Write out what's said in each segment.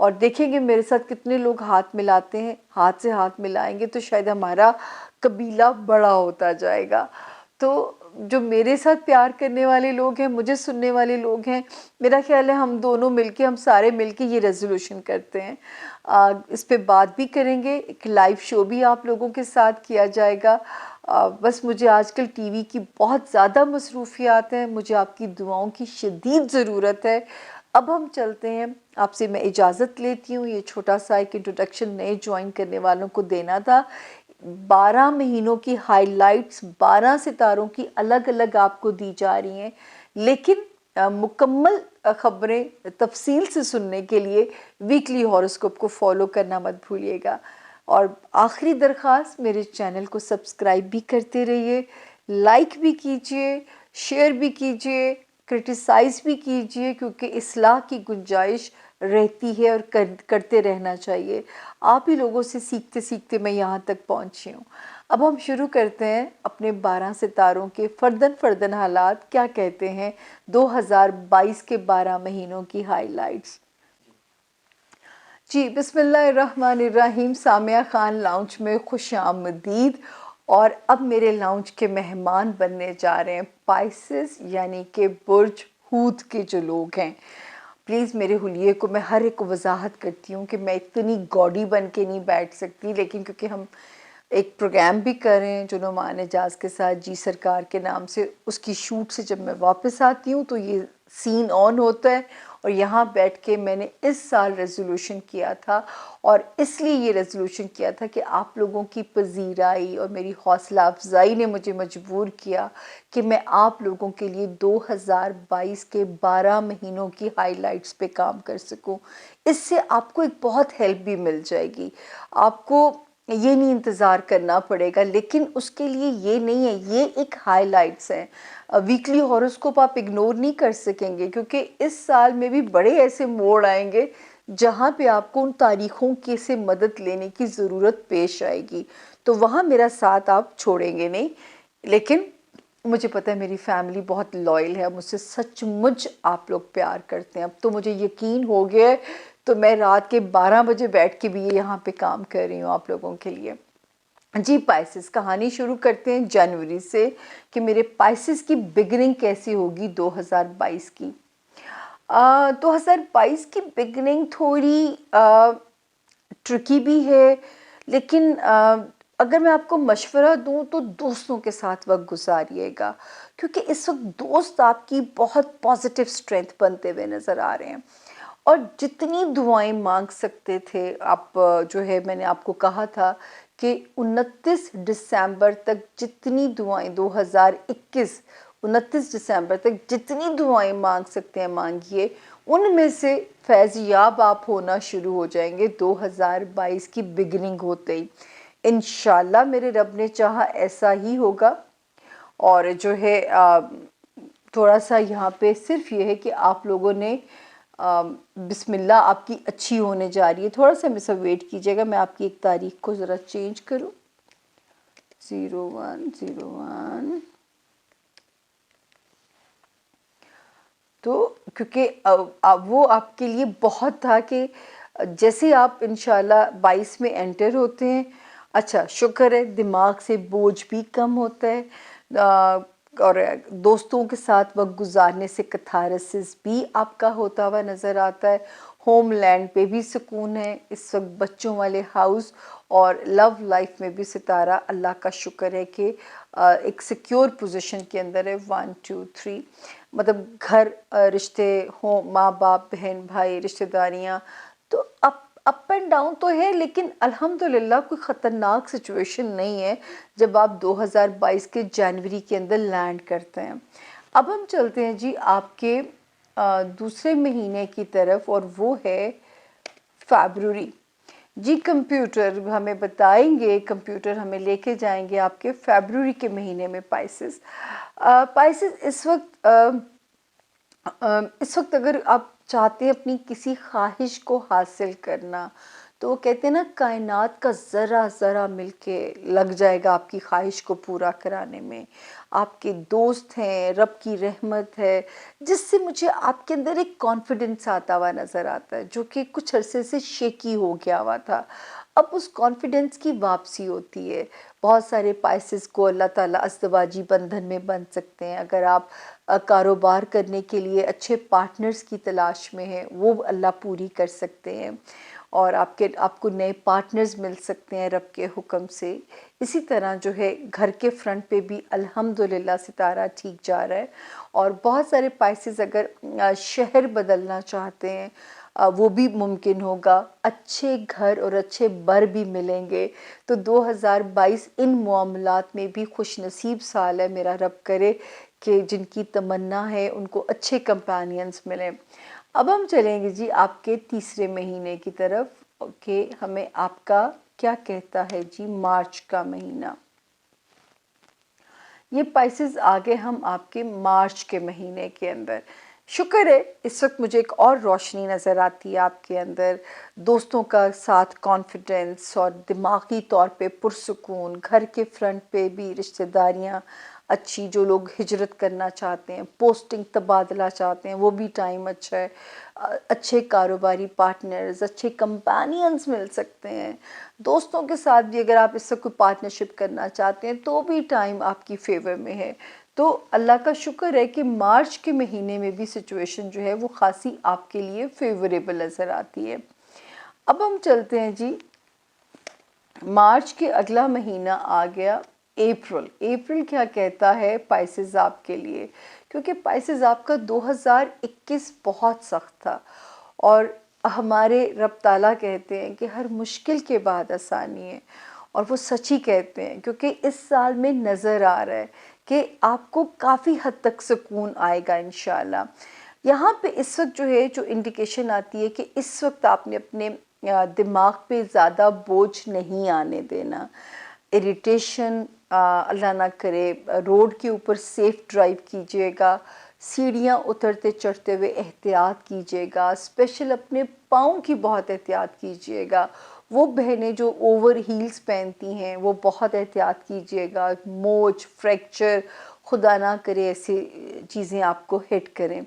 اور دیکھیں گے میرے ساتھ کتنے لوگ ہاتھ ملاتے ہیں، ہاتھ سے ہاتھ ملائیں گے تو شاید ہمارا قبیلہ بڑا ہوتا جائے گا۔ تو جو میرے ساتھ پیار کرنے والے لوگ ہیں، مجھے سننے والے لوگ ہیں، میرا خیال ہے ہم دونوں مل کے، ہم سارے مل کے یہ ریزولوشن کرتے ہیں۔ اس پہ بات بھی کریں گے، ایک لائیو شو بھی آپ لوگوں کے ساتھ کیا جائے گا۔ بس مجھے آج کل ٹی وی کی بہت زیادہ مصروفیات ہیں، مجھے آپ کی دعاؤں کی شدید ضرورت ہے۔ اب ہم چلتے ہیں، آپ سے میں اجازت لیتی ہوں، یہ چھوٹا سا ایک انٹروڈکشن نئے جوائن کرنے والوں کو دینا تھا۔ 12 مہینوں کی ہائی لائٹس 12 ستاروں کی الگ الگ آپ کو دی جا رہی ہیں، لیکن مکمل خبریں تفصیل سے سننے کے لیے ویکلی ہاروسکوپ کو فالو کرنا مت بھولیے گا۔ اور آخری درخواست، میرے چینل کو سبسکرائب بھی کرتے رہیے، لائک بھی کیجئے، شیئر بھی کیجئے، کرٹیسائز بھی کیجئے، کیونکہ اصلاح کی گنجائش رہتی ہے اور کرتے رہنا چاہیے۔ آپ ہی لوگوں سے سیکھتے سیکھتے میں یہاں تک پہنچی ہوں۔ اب ہم شروع کرتے ہیں اپنے 12 ستاروں کے فردن حالات کیا کہتے ہیں 2022 کے 12 مہینوں کی ہائی لائٹس۔ جی بسم اللہ الرحمن الرحیم، سامیہ خان لاؤنج میں خوش آمدید۔ اور اب میرے لاؤنج کے مہمان بننے جا رہے ہیں پائسس، یعنی کہ برج حوت کے جو لوگ ہیں۔ پلیز میرے حلیے کو میں ہر ایک کو وضاحت کرتی ہوں کہ میں اتنی گوڈی بن کے نہیں بیٹھ سکتی، لیکن کیونکہ ہم ایک پروگرام بھی کر رہے ہیں جو نعمان اعجاز کے ساتھ جی سرکار کے نام سے، اس کی شوٹ سے جب میں واپس آتی ہوں تو یہ سین آن ہوتا ہے، اور یہاں بیٹھ کے میں نے اس سال ریزولوشن کیا تھا، اور اس لیے یہ ریزولوشن کیا تھا کہ آپ لوگوں کی پذیرائی اور میری حوصلہ افزائی نے مجھے مجبور کیا کہ میں آپ لوگوں کے لیے 2022 کے 12 مہینوں کی ہائی لائٹس پہ کام کر سکوں۔ اس سے آپ کو ایک بہت ہیلپ بھی مل جائے گی، آپ کو یہ نہیں انتظار کرنا پڑے گا، لیکن اس کے لیے یہ نہیں ہے، یہ ایک ہائی لائٹس ہیں۔ ویکلی ہاروسکوپ آپ اگنور نہیں کر سکیں گے، کیونکہ اس سال میں بھی بڑے ایسے موڑ آئیں گے جہاں پہ آپ کو ان تاریخوں کی سے مدد لینے کی ضرورت پیش آئے گی، تو وہاں میرا ساتھ آپ چھوڑیں گے نہیں۔ لیکن مجھے پتہ ہے میری فیملی بہت لائل ہے، مجھ سے سچ مچ آپ لوگ پیار کرتے ہیں، اب تو مجھے یقین ہو گیا ہے، تو میں رات کے 12 بجے بیٹھ کے بھی یہاں پہ کام کر رہی ہوں آپ لوگوں کے لیے۔ جی پائسس، کہانی شروع کرتے ہیں جنوری سے کہ میرے پائسس کی بگننگ کیسی ہوگی 2022 کی۔ 2022 کی بگننگ تھوڑی ٹرکی بھی ہے، لیکن اگر میں آپ کو مشورہ دوں تو دوستوں کے ساتھ وقت گزاریے گا، کیونکہ اس وقت دوست آپ کی بہت پازیٹیو سٹرینتھ بنتے ہوئے نظر آ رہے ہیں، اور جتنی دعائیں مانگ سکتے تھے آپ، جو ہے میں نے آپ کو کہا تھا کہ 29 دسمبر تک جتنی دعائیں 29 دسمبر تک جتنی دعائیں مانگ سکتے ہیں مانگیے، ان میں سے فیض یاب آپ ہونا شروع ہو جائیں گے 2022 کی بگننگ ہوتے ہی۔ انشاءاللہ میرے رب نے چاہا ایسا ہی ہوگا۔ اور جو ہے تھوڑا سا یہاں پہ صرف یہ ہے کہ آپ لوگوں نے بسم اللہ آپ کی اچھی ہونے جا رہی ہے، تھوڑا سا میں سب ویٹ کیجئے گا، میں آپ کی ایک تاریخ کو ذرا چینج کروں۔ 0101 تو کیونکہ وہ آپ کے لیے بہت تھا کہ جیسے آپ انشاءاللہ 22 میں انٹر ہوتے ہیں، اچھا شکر ہے دماغ سے بوجھ بھی کم ہوتا ہے، اور دوستوں کے ساتھ وقت گزارنے سے کتھارسس بھی آپ کا ہوتا ہوا نظر آتا ہے، ہوم لینڈ پہ بھی سکون ہے اس وقت، بچوں والے ہاؤس اور لو لائف میں بھی ستارہ اللہ کا شکر ہے کہ ایک سیکیور پوزیشن کے اندر ہے۔ 1 2 3 مطلب گھر، رشتے ہوں، ماں باپ، بہن بھائی، رشتہ داریاں تو اپ اینڈ ڈاؤن تو ہے، لیکن الحمدللہ کوئی خطرناک سچویشن نہیں ہے جب آپ 2022 کے جنوری کے اندر لینڈ کرتے ہیں۔ اب ہم چلتے ہیں جی آپ کے دوسرے مہینے کی طرف، اور وہ ہے فیبروری۔ جی کمپیوٹر ہمیں بتائیں گے، کمپیوٹر ہمیں لے کے جائیں گے آپ کے فیبروری کے مہینے میں پائسس۔ پائسس اس وقت اگر آپ چاہتے ہیں اپنی کسی خواہش کو حاصل کرنا، تو وہ کہتے ہیں نا کائنات کا ذرا ذرا مل کے لگ جائے گا آپ کی خواہش کو پورا کرانے میں. آپ کے دوست ہیں، رب کی رحمت ہے، جس سے مجھے آپ کے اندر ایک کانفیڈنس آتا ہوا نظر آتا ہے جو کہ کچھ عرصے سے شیکی ہو گیا ہوا تھا. اب اس کانفیڈنس کی واپسی ہوتی ہے. بہت سارے پائسز کو اللہ تعالیٰ ازدواجی بندھن میں بندھ سکتے ہیں. اگر آپ کاروبار کرنے کے لیے اچھے پارٹنرز کی تلاش میں ہیں، وہ اللہ پوری کر سکتے ہیں، اور آپ کو نئے پارٹنرز مل سکتے ہیں رب کے حکم سے. اسی طرح جو ہے گھر کے فرنٹ پہ بھی الحمدللہ ستارہ ٹھیک جا رہا ہے. اور بہت سارے پائسز اگر شہر بدلنا چاہتے ہیں وہ بھی ممکن ہوگا. اچھے گھر اور اچھے بر بھی ملیں گے. تو 2022 ان معاملات میں بھی خوش نصیب سال ہے. میرا رب کرے کہ جن کی تمنا ہے ان کو اچھے کمپینینز ملیں. اب ہم چلیں گے جی آپ کے تیسرے مہینے کی طرف کہ ہمیں آپ کا کیا کہتا ہے جی مارچ کا مہینہ. یہ پائسز آگے ہم آپ کے مارچ کے مہینے کے اندر. شکر ہے اس وقت مجھے ایک اور روشنی نظر آتی ہے آپ کے اندر. دوستوں کا ساتھ کانفیڈنس اور دماغی طور پہ پرسکون. گھر کے فرنٹ پہ بھی رشتہ داریاں اچھی، جو لوگ ہجرت کرنا چاہتے ہیں، پوسٹنگ تبادلہ چاہتے ہیں، وہ بھی ٹائم اچھا ہے. اچھے کاروباری پارٹنرز، اچھے کمپینینز مل سکتے ہیں. دوستوں کے ساتھ بھی اگر آپ اس سے کوئی پارٹنرشپ کرنا چاہتے ہیں تو بھی ٹائم آپ کی فیور میں ہے. تو اللہ کا شکر ہے کہ مارچ کے مہینے میں بھی سچویشن جو ہے وہ خاصی آپ کے لیے فیوریبل نظر آتی ہے. اب ہم چلتے ہیں جی مارچ کے اگلا مہینہ آ گیا اپریل. اپریل کیا کہتا ہے پائسز آپ کے لیے، کیونکہ پائسز آپ کا 2021 بہت سخت تھا، اور ہمارے رب تعالیٰ کہتے ہیں کہ ہر مشکل کے بعد آسانی ہے. اور وہ سچی کہتے ہیں، کیونکہ اس سال میں نظر آ رہا ہے کہ آپ کو کافی حد تک سکون آئے گا انشاءاللہ. یہاں پہ اس وقت جو ہے جو انڈیکیشن آتی ہے کہ اس وقت آپ نے اپنے دماغ پہ زیادہ بوجھ نہیں آنے دینا. اریٹیشن اللہ نہ کرے. روڈ کے اوپر سیف ڈرائیو کیجیے گا. سیڑھیاں اترتے چڑھتے ہوئے احتیاط کیجیے گا. اسپیشل اپنے پاؤں کی بہت احتیاط کیجیے گا. وہ بہنیں جو اوور ہیلز پہنتی ہیں وہ بہت احتیاط کیجیے گا. موچ، فریکچر، خدا نہ کرے ایسی چیزیں آپ کو ہٹ کریں.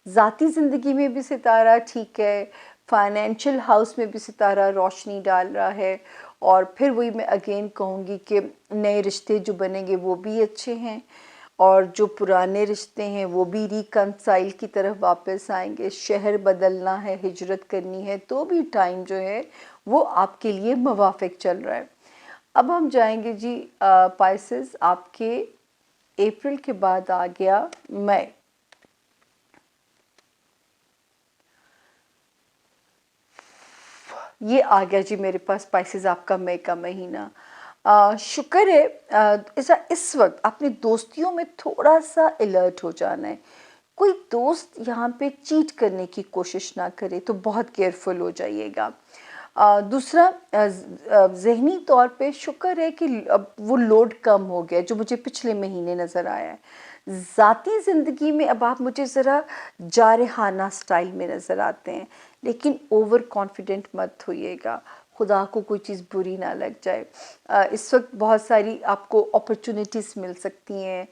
ذاتی زندگی میں بھی ستارہ ٹھیک ہے. فائنینشل ہاؤس میں بھی ستارہ روشنی ڈال رہا ہے. اور پھر وہی میں اگین کہوں گی کہ نئے رشتے جو بنیں گے وہ بھی اچھے ہیں، اور جو پرانے رشتے ہیں وہ بھی ریکنسائل کی طرف واپس آئیں گے. شہر بدلنا ہے، ہجرت کرنی ہے تو بھی ٹائم جو ہے وہ آپ کے لیے موافق چل رہا ہے. اب ہم جائیں گے جی پائسز آپ کے اپریل کے بعد آ گیا مئی. یہ آ گیا جی میرے پاس پائسز آپ کا مئی کا مہینہ. شکر ہے اس وقت اپنی دوستیوں میں تھوڑا سا الرٹ ہو جانا ہے. کوئی دوست یہاں پہ چیٹ کرنے کی کوشش نہ کرے تو بہت کیئرفل ہو جائیے گا. دوسرا ذہنی طور پہ شکر ہے کہ اب وہ لوڈ کم ہو گیا جو مجھے پچھلے مہینے نظر آیا ہے. ذاتی زندگی میں اب آپ مجھے ذرا جارحانہ سٹائل میں نظر آتے ہیں، لیکن اوور کانفیڈنٹ مت ہوئیے گا. خدا کو کوئی چیز بری نہ لگ جائے. اس وقت بہت ساری آپ کو اپرچونیٹیز مل سکتی ہیں.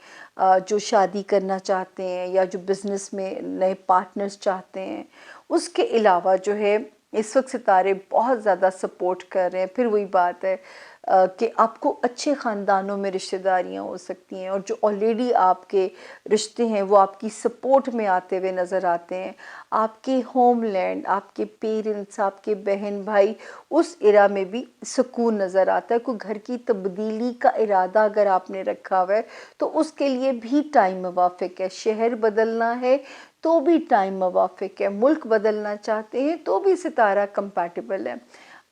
جو شادی کرنا چاہتے ہیں یا جو بزنس میں نئے پارٹنرز چاہتے ہیں، اس کے علاوہ جو ہے اس وقت ستارے بہت زیادہ سپورٹ کر رہے ہیں. پھر وہی بات ہے کہ آپ کو اچھے خاندانوں میں رشتہ داریاں ہو سکتی ہیں، اور جو آلریڈی آپ کے رشتے ہیں وہ آپ کی سپورٹ میں آتے ہوئے نظر آتے ہیں. آپ کے ہوم لینڈ، آپ کے پیرنٹس، آپ کے بہن بھائی، اس ایرا میں بھی سکون نظر آتا ہے. کوئی گھر کی تبدیلی کا ارادہ اگر آپ نے رکھا ہوا ہے تو اس کے لیے بھی ٹائم موافق ہے. شہر بدلنا ہے تو بھی ٹائم موافق ہے. ملک بدلنا چاہتے ہیں تو بھی ستارہ کمپیٹیبل ہے.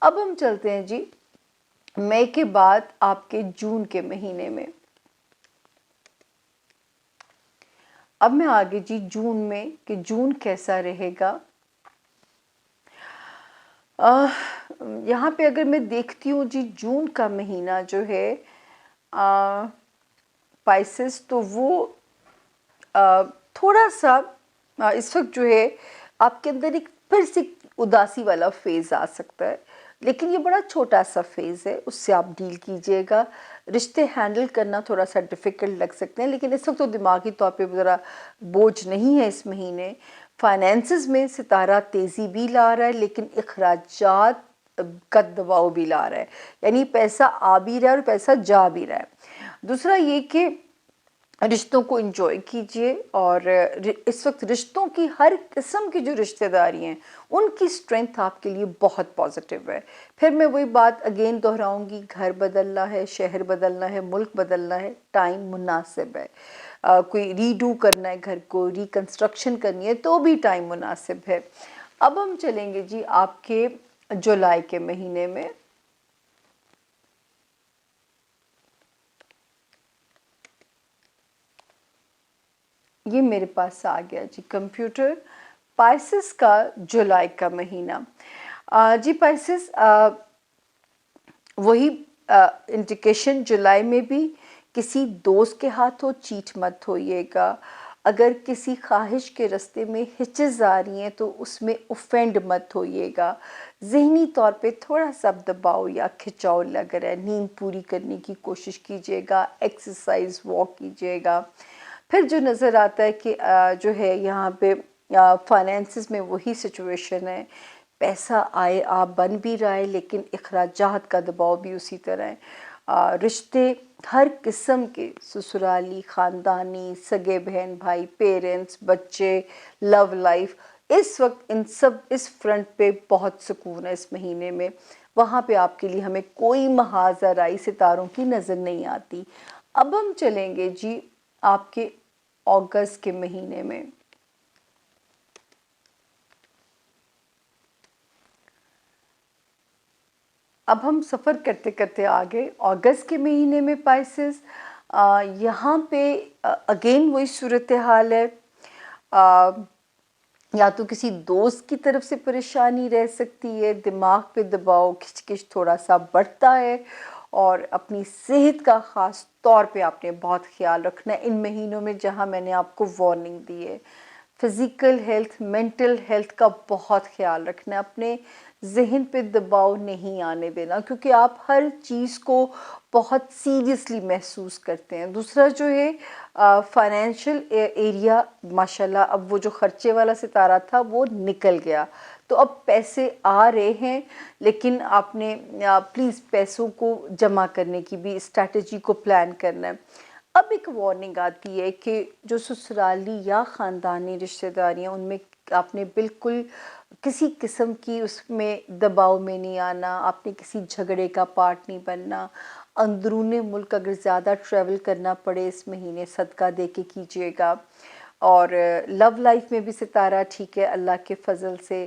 اب ہم چلتے ہیں جی مئی کے بعد آپ کے جون کے مہینے میں. اب میں آگے جی جون میں کہ جون کیسا رہے گا. یہاں پہ اگر میں دیکھتی ہوں جی جون کا مہینہ جو ہے پائسز، تو وہ تھوڑا سا اس وقت جو ہے آپ کے اندر ایک پھر سے اداسی والا فیز آ سکتا ہے. لیکن یہ بڑا چھوٹا سا فیز ہے، اس سے آپ ڈیل کیجئے گا۔ رشتے ہینڈل کرنا تھوڑا سا ڈیفیکلٹ لگ سکتے ہیں، لیکن اس وقت تو دماغی طور پہ ذرا بوجھ نہیں ہے اس مہینے۔ فائنینسز میں ستارہ تیزی بھی لا رہا ہے، لیکن اخراجات کا دباؤ بھی لا رہا ہے، یعنی پیسہ آ بھی رہا ہے اور پیسہ جا بھی رہا ہے۔ دوسرا یہ کہ رشتوں کو انجوائے کیجئے، اور اس وقت رشتوں کی ہر قسم کی جو رشتہ داری ہیں ان کی سٹرینتھ آپ کے لیے بہت پازیٹیو ہے۔ پھر میں وہی بات اگین دہراؤں گی، گھر بدلنا ہے، شہر بدلنا ہے، ملک بدلنا ہے، ٹائم مناسب ہے۔ کوئی ری ڈو کرنا ہے، گھر کو ریکنسٹرکشن کرنی ہے تو بھی ٹائم مناسب ہے۔ اب ہم چلیں گے جی آپ کے جولائی کے مہینے میں۔ یہ میرے پاس آ گیا جی کمپیوٹر، پائسس کا جولائی کا مہینہ۔ جی پائسس، وہی انڈیکیشن جولائی میں بھی کسی دوست کے ہاتھوں چیٹ مت ہوئیے گا۔ اگر کسی خواہش کے رستے میں ہچز آ رہی ہیں تو اس میں اوفینڈ مت ہوئیے گا۔ ذہنی طور پہ تھوڑا سا دباؤ یا کھچاؤ لگ رہا ہے، نیند پوری کرنے کی کوشش کیجیے گا، ایکسرسائز واک کیجیے گا۔ پھر جو نظر آتا ہے کہ جو ہے یہاں پہ فائنینسز میں وہی سچویشن ہے، پیسہ آئے آپ بن بھی رہا ہے، لیکن اخراجات کا دباؤ بھی اسی طرح ہے۔ رشتے ہر قسم کے، سسرالی، خاندانی، سگے بہن بھائی، پیرنٹس، بچے، لو لائف، اس وقت ان سب اس فرنٹ پہ بہت سکون ہے اس مہینے میں۔ وہاں پہ آپ کے لیے ہمیں کوئی محاذ آرائی ستاروں کی نظر نہیں آتی۔ اب ہم چلیں گے جی آپ کے اگست کے مہینے میں۔ اب ہم سفر کرتے کرتے آگے اگست کے مہینے میں پائسس، یہاں پہ اگین وہی صورتحال ہے، یا تو کسی دوست کی طرف سے پریشانی رہ سکتی ہے، دماغ پہ دباؤ کھچ کچ تھوڑا سا بڑھتا ہے، اور اپنی صحت کا خاص طور پہ آپ نے بہت خیال رکھنا ہے ان مہینوں میں، جہاں میں نے آپ کو وارننگ دی ہے۔ فزیکل ہیلتھ، مینٹل ہیلتھ کا بہت خیال رکھنا ہے، اپنے ذہن پہ دباؤ نہیں آنے دینا، کیونکہ آپ ہر چیز کو بہت سیریسلی محسوس کرتے ہیں۔ دوسرا جو ہے فائنینشیل ایریا، ماشاءاللہ اب وہ جو خرچے والا ستارہ تھا وہ نکل گیا، تو اب پیسے آ رہے ہیں، لیکن آپ نے پلیز پیسوں کو جمع کرنے کی بھی اسٹریٹجی کو پلان کرنا ہے۔ اب ایک وارننگ آتی ہے کہ جو سسرالی یا خاندانی رشتہ داریاں، ان میں آپ نے بالکل کسی قسم کی اس میں دباؤ میں نہیں آنا، آپ نے کسی جھگڑے کا پارٹ نہیں بننا۔ اندرون ملک اگر زیادہ ٹریول کرنا پڑے اس مہینے، صدقہ دے کے کیجیے گا۔ اور لو لائف میں بھی ستارہ ٹھیک ہے اللہ کے فضل سے۔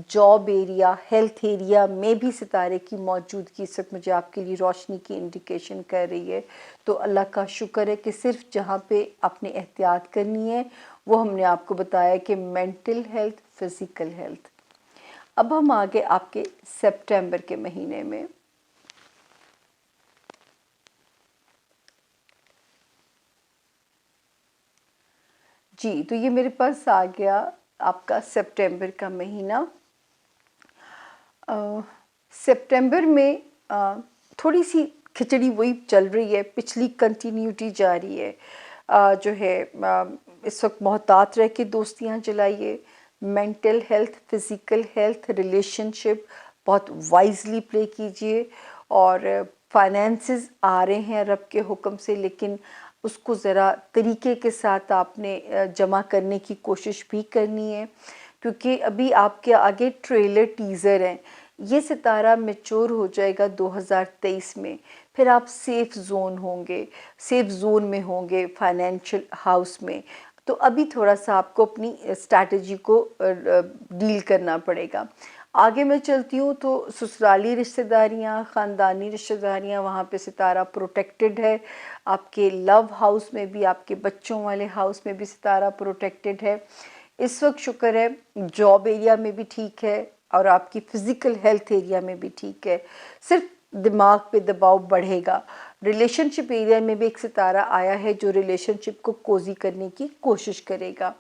جاب ایریا، ہیلتھ ایریا میں بھی ستارے کی موجودگی اس وقت مجھے آپ کے لیے روشنی کی انڈیکیشن کر رہی ہے، تو اللہ کا شکر ہے کہ صرف جہاں پہ آپ نے احتیاط کرنی ہے وہ ہم نے آپ کو بتایا کہ مینٹل ہیلتھ، فزیکل ہیلتھ۔ اب ہم آگے آپ کے سپٹمبر کے مہینے میں۔ جی تو یہ میرے پاس آ گیا آپ کا سپٹمبر کا مہینہ۔ سپٹمبر میں تھوڑی سی کھچڑی وہی چل رہی ہے، پچھلی کنٹینیوٹی جاری ہے۔ جو ہے اس وقت محتاط رہ کے دوستیاں چلائیے، mental health, physical health, relationship بہت وائزلی پلے کیجئے، اور فائنینسز آ رہے ہیں رب کے حکم سے، لیکن اس کو ذرا طریقے کے ساتھ آپ نے جمع کرنے کی کوشش بھی کرنی ہے، کیونکہ ابھی آپ کے آگے ٹریلر ٹیزر ہیں۔ یہ ستارہ میچور ہو جائے گا 2023 میں، پھر آپ سیف زون ہوں گے، سیف زون میں ہوں گے فائنینشیل ہاؤس میں، تو ابھی تھوڑا سا آپ کو اپنی اسٹریٹجی کو ڈیل کرنا پڑے گا۔ آگے میں چلتی ہوں تو سسرالی رشتہ داریاں، خاندانی رشتہ داریاں، وہاں پہ ستارہ پروٹیکٹڈ ہے۔ آپ کے لو ہاؤس میں بھی، آپ کے بچوں والے ہاؤس میں بھی ستارہ پروٹیکٹڈ ہے۔ اس وقت شکر ہے جاب ایریا میں بھی ٹھیک ہے، اور آپ کی فزیکل ہیلتھ ایریا میں بھی ٹھیک ہے، صرف دماغ پہ دباؤ بڑھے گا۔ ریلیشن شپ ایریا میں بھی ایک ستارہ آیا ہے جو ریلیشن شپ کو کوزی کرنے کی کوشش کرے گا۔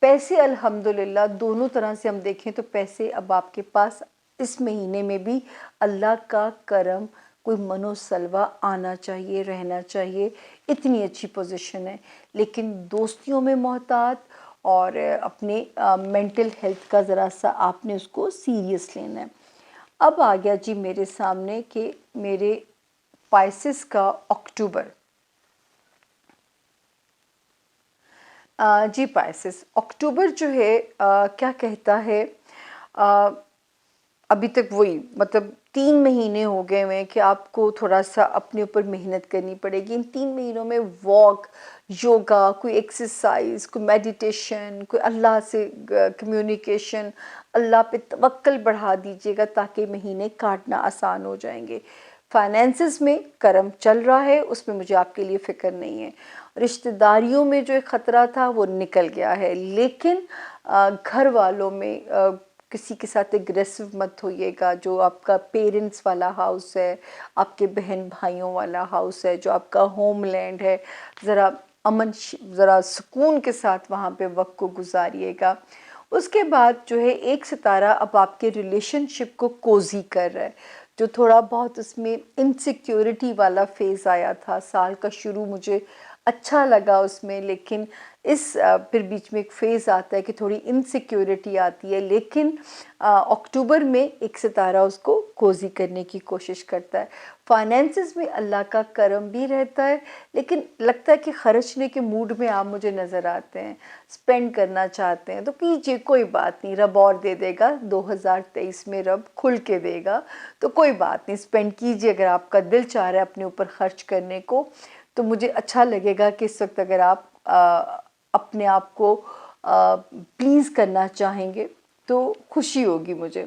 پیسے الحمدللہ دونوں طرح سے ہم دیکھیں تو پیسے اب آپ کے پاس اس مہینے میں بھی اللہ کا کرم کوئی منوسلوا آنا چاہیے، رہنا چاہیے، اتنی اچھی پوزیشن ہے. لیکن دوستیوں میں محتاط اور اپنے مینٹل ہیلتھ کا ذرا سا آپ نے اس کو سیریس لینا ہے. اب آ گیا جی میرے سامنے کہ میرے پائسس کا اکتوبر. جی پائسس اکتوبر جو ہے کیا کہتا ہے، ابھی تک وہی مطلب 3 مہینے ہو گئے ہوئے کہ آپ کو تھوڑا سا اپنے اوپر محنت کرنی پڑے گی. ان 3 مہینوں میں واک، یوگا، کوئی ایکسرسائز، کوئی میڈیٹیشن، کوئی اللہ سے کمیونیکیشن، اللہ پہ توکل بڑھا دیجیے گا تاکہ مہینے کاٹنا آسان ہو جائیں گے. فائنینسز میں کرم چل رہا ہے، اس میں مجھے آپ کے لیے فکر نہیں ہے. رشتہ داریوں میں جو ایک خطرہ تھا وہ نکل گیا ہے، لیکن گھر والوں میں کسی کے ساتھ اگریسو مت ہوئیے گا. جو آپ کا پیرنٹس والا ہاؤس ہے، آپ کے بہن بھائیوں والا ہاؤس ہے، جو آپ کا ہوم لینڈ ہے، ذرا امن، ذرا سکون کے ساتھ وہاں پہ وقت کو گزاریے گا. اس کے بعد جو ہے 1 ستارہ اب آپ کے ریلیشن شپ کو کوزی کر رہا ہے. جو تھوڑا بہت اس میں انسیکیورٹی والا فیز آیا تھا، سال کا شروع مجھے اچھا لگا اس میں، لیکن پھر بیچ میں ایک فیز آتا ہے کہ تھوڑی انسیکیورٹی آتی ہے. لیکن اکتوبر میں 1 ستارہ اس کو کوزی کرنے کی کوشش کرتا ہے. فائنینسز میں اللہ کا کرم بھی رہتا ہے، لیکن لگتا ہے کہ خرچنے کے موڈ میں آپ مجھے نظر آتے ہیں، سپینڈ کرنا چاہتے ہیں تو کیجئے، کوئی بات نہیں، رب اور دے دے گا. 2023 میں رب کھل کے دے گا تو کوئی بات نہیں، سپینڈ کیجئے. اگر آپ کا دل چاہ رہا ہے اپنے اوپر خرچ کرنے کو تو مجھے اچھا لگے گا کہ اس وقت اگر آپ اپنے آپ کو پلیز کرنا چاہیں گے تو خوشی ہوگی مجھے.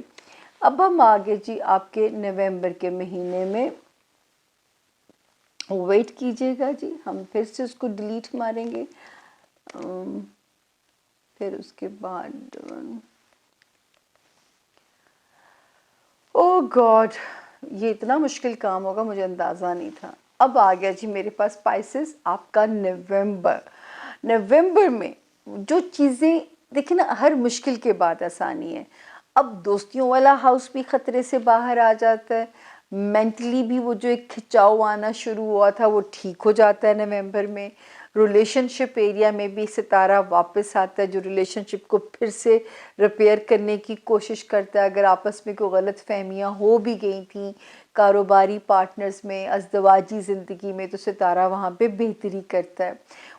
اب ہم آگے جی آپ کے نومبر کے مہینے میں، ویٹ کیجئے گا جی، ہم پھر سے اس کو ڈیلیٹ ماریں گے. پھر اس کے بعد او گاڈ، یہ اتنا مشکل کام ہوگا مجھے اندازہ نہیں تھا. اب آ گیا جی میرے پاس پائسس آپ کا نومبر. نومبر میں جو چیزیں دیکھیں نا، ہر مشکل کے بعد آسانی ہے. اب دوستیوں والا ہاؤس بھی خطرے سے باہر آ جاتا ہے، مینٹلی بھی وہ جو ایک کھچاؤ آنا شروع ہوا تھا وہ ٹھیک ہو جاتا ہے نومبر میں. ریلیشن شپ ایریا میں بھی ستارہ واپس آتا ہے جو ریلیشن شپ کو پھر سے ریپیئر کرنے کی کوشش کرتا ہے. اگر آپس میں کوئی غلط فہمیاں ہو بھی گئی تھیں کاروباری پارٹنرز میں، ازدواجی زندگی میں، تو ستارہ وہاں پہ بہتری کرتا ہے.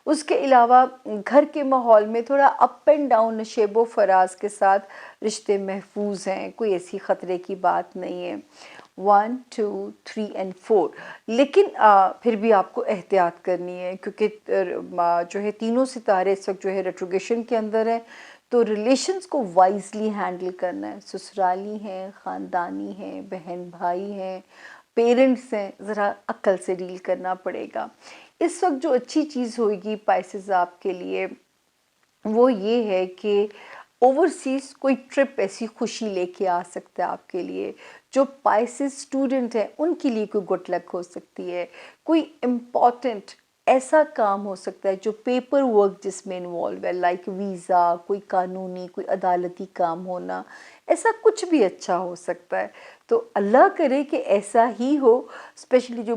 اس کے علاوہ گھر کے ماحول میں تھوڑا اپ اینڈ ڈاؤن، نشیب و فراز کے ساتھ رشتے محفوظ ہیں، کوئی ایسی خطرے کی بات نہیں ہے. 1 2 3 and 4. لیکن پھر بھی آپ کو احتیاط کرنی ہے کیونکہ جو ہے تینوں ستارے اس وقت جو ہے ریٹروگیشن کے اندر ہیں، تو ریلیشنز کو وائزلی ہینڈل کرنا ہے. سسرالی ہیں، خاندانی ہیں، بہن بھائی ہیں، پیرنٹس ہیں، ذرا عقل سے ڈیل کرنا پڑے گا. اس وقت جو اچھی چیز ہوئے گی پائسز آپ کے لیے وہ یہ ہے کہ اوورسیز کوئی ٹرپ ایسی خوشی لے کے آ سکتا ہے آپ کے لیے. جو پائسز اسٹوڈنٹ ہیں ان کے لیے کوئی گڈ لک ہو سکتی ہے. کوئی امپورٹنٹ ایسا کام ہو سکتا ہے جو پیپر ورک جس میں انوالو ہے، لائک ویزا، کوئی قانونی، کوئی عدالتی کام ہونا، ایسا کچھ بھی اچھا ہو سکتا ہے. تو اللہ کرے کہ ایسا ہی ہو. اسپیشلی جو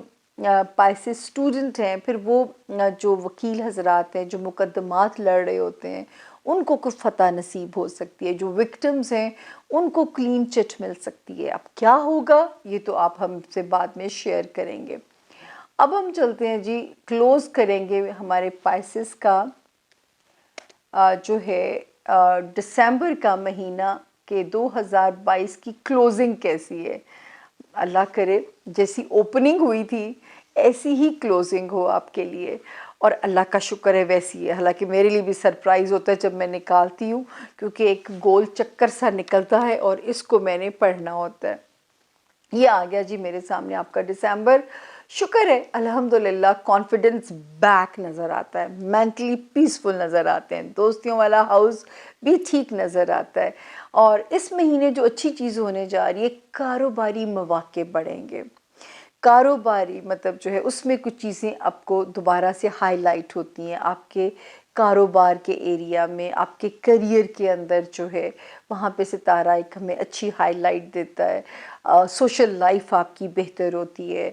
پائسس اسٹوڈنٹ ہیں، پھر وہ جو وکیل حضرات ہیں جو مقدمات لڑ رہے ہوتے ہیں ان کو کچھ فتح نصیب ہو سکتی ہے. جو وکٹمز ہیں ان کو کلین چٹ مل سکتی ہے. اب کیا ہوگا یہ تو آپ ہم سے بعد میں شیئر کریں گے. اب ہم چلتے ہیں جی، کلوز کریں گے ہمارے پائسس کا جو ہے دسمبر کا مہینہ کہ 2022 کی کلوزنگ کیسی ہے. اللہ کرے جیسی اوپننگ ہوئی تھی ایسی ہی کلوزنگ ہو آپ کے لیے، اور اللہ کا شکر ہے ویسی ہے. حالانکہ میرے لیے بھی سرپرائز ہوتا ہے جب میں نکالتی ہوں، کیونکہ ایک گول چکر سا نکلتا ہے اور اس کو میں نے پڑھنا ہوتا ہے. یہ آ گیا جی میرے سامنے آپ کا دسمبر. شکر ہے الحمدللہ، کانفیڈنس بیک نظر آتا ہے، مینٹلی پیسفل نظر آتے ہیں، دوستیوں والا ہاؤس بھی ٹھیک نظر آتا ہے. اور اس مہینے جو اچھی چیز ہونے جا رہی ہے، کاروباری مواقع بڑھیں گے. کاروباری مطلب جو ہے اس میں کچھ چیزیں آپ کو دوبارہ سے ہائی لائٹ ہوتی ہیں آپ کے کاروبار کے ایریا میں، آپ کے کریئر کے اندر جو ہے وہاں پہ ستارہ ایک ہمیں اچھی ہائی لائٹ دیتا ہے، سوشل لائف آپ کی بہتر ہوتی ہے۔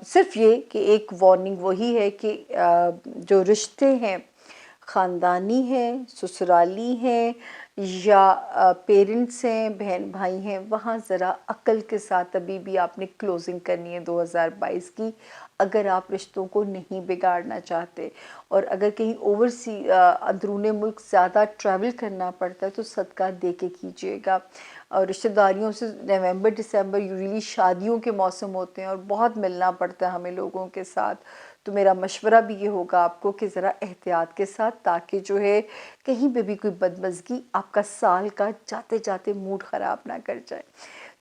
صرف یہ کہ ایک وارننگ وہی ہے کہ جو رشتے ہیں، خاندانی ہیں، سسرالی ہیں یا پیرنٹس ہیں، بہن بھائی ہیں، وہاں ذرا عقل کے ساتھ ابھی بھی آپ نے کلوزنگ کرنی ہے 2022 کی، اگر آپ رشتوں کو نہیں بگاڑنا چاہتے۔ اور اگر کہیں اندرون ملک زیادہ ٹریول کرنا پڑتا ہے تو صدقہ دے کے کیجیے گا۔ اور رشتہ داریوں سے نومبر دسمبر یوزلی شادیوں کے موسم ہوتے ہیں اور بہت ملنا پڑتا ہے ہمیں لوگوں کے ساتھ، تو میرا مشورہ بھی یہ ہوگا آپ کو کہ ذرا احتیاط کے ساتھ، تاکہ جو ہے کہیں پہ بھی کوئی بدمزگی آپ کا سال کا جاتے جاتے موڈ خراب نہ کر جائے۔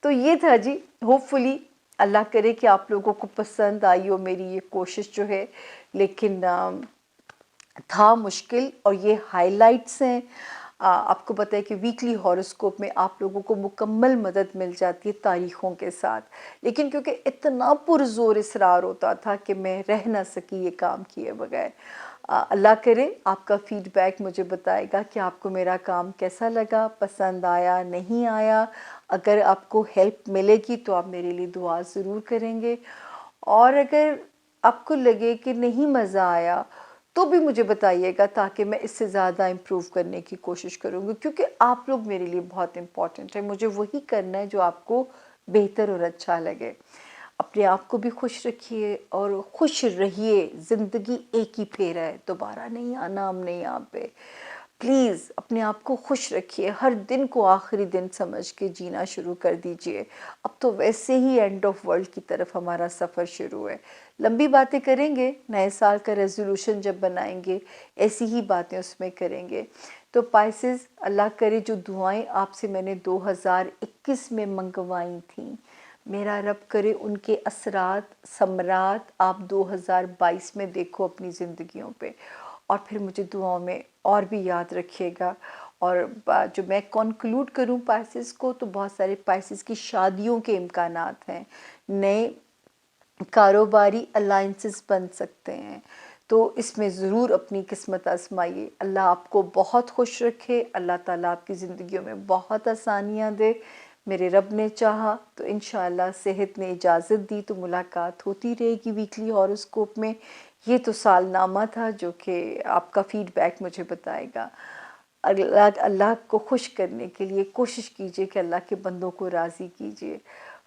تو یہ تھا جی، ہوپ فلی اللہ کرے کہ آپ لوگوں کو پسند آئی ہو میری یہ کوشش جو ہے، لیکن تھا مشکل، اور یہ ہائی لائٹس ہیں۔ آپ کو پتہ ہے کہ ویکلی ہاروسکوپ میں آپ لوگوں کو مکمل مدد مل جاتی ہے تاریخوں کے ساتھ، لیکن کیونکہ اتنا پرزور اصرار ہوتا تھا کہ میں رہ نہ سکی یہ کام کیے بغیر۔ اللہ کرے آپ کا فیڈ بیک مجھے بتائے گا کہ آپ کو میرا کام کیسا لگا، پسند آیا نہیں آیا۔ اگر آپ کو ہیلپ ملے گی تو آپ میرے لیے دعا ضرور کریں گے، اور اگر آپ کو لگے کہ نہیں مزہ آیا تو بھی مجھے بتائیے گا، تاکہ میں اس سے زیادہ امپروو کرنے کی کوشش کروں گی، کیونکہ آپ لوگ میرے لیے بہت امپورٹنٹ ہیں۔ مجھے وہی کرنا ہے جو آپ کو بہتر اور اچھا لگے۔ اپنے آپ کو بھی خوش رکھیے اور خوش رہیے، زندگی ایک ہی پھیرا ہے، دوبارہ نہیں آنا ہم نے یہاں پہ۔ پلیز اپنے آپ کو خوش رکھیے، ہر دن کو آخری دن سمجھ کے جینا شروع کر دیجئے۔ اب تو ویسے ہی اینڈ آف ورلڈ کی طرف ہمارا سفر شروع ہے۔ لمبی باتیں کریں گے، نئے سال کا ریزولوشن جب بنائیں گے ایسی ہی باتیں اس میں کریں گے۔ تو پائسز، اللہ کرے جو دعائیں آپ سے میں نے 2021 میں منگوائی تھیں، میرا رب کرے ان کے اثرات ثمرات آپ 2022 میں دیکھو اپنی زندگیوں پہ، اور پھر مجھے دعاؤں میں اور بھی یاد رکھیے گا۔ اور جو میں کنکلوڈ کروں پائسز کو، تو بہت سارے پائسز کی شادیوں کے امکانات ہیں، نئے کاروباری الائنسز بن سکتے ہیں، تو اس میں ضرور اپنی قسمت آزمائیے۔ اللہ آپ کو بہت خوش رکھے، اللہ تعالیٰ آپ کی زندگیوں میں بہت آسانیاں دے۔ میرے رب نے چاہا تو انشاءاللہ صحت نے اجازت دی تو ملاقات ہوتی رہے گی ویکلی ہاروسکوپ میں۔ یہ تو سال نامہ تھا جو کہ آپ کا فیڈ بیک مجھے بتائے گا۔ اللہ کو خوش کرنے کے لیے کوشش کیجئے کہ اللہ کے بندوں کو راضی کیجئے۔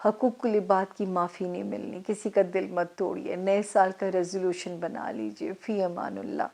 حقوق العباد کی معافی نہیں ملنی، کسی کا دل مت توڑیے، نئے سال کا ریزولوشن بنا لیجئے۔ فی امان اللہ۔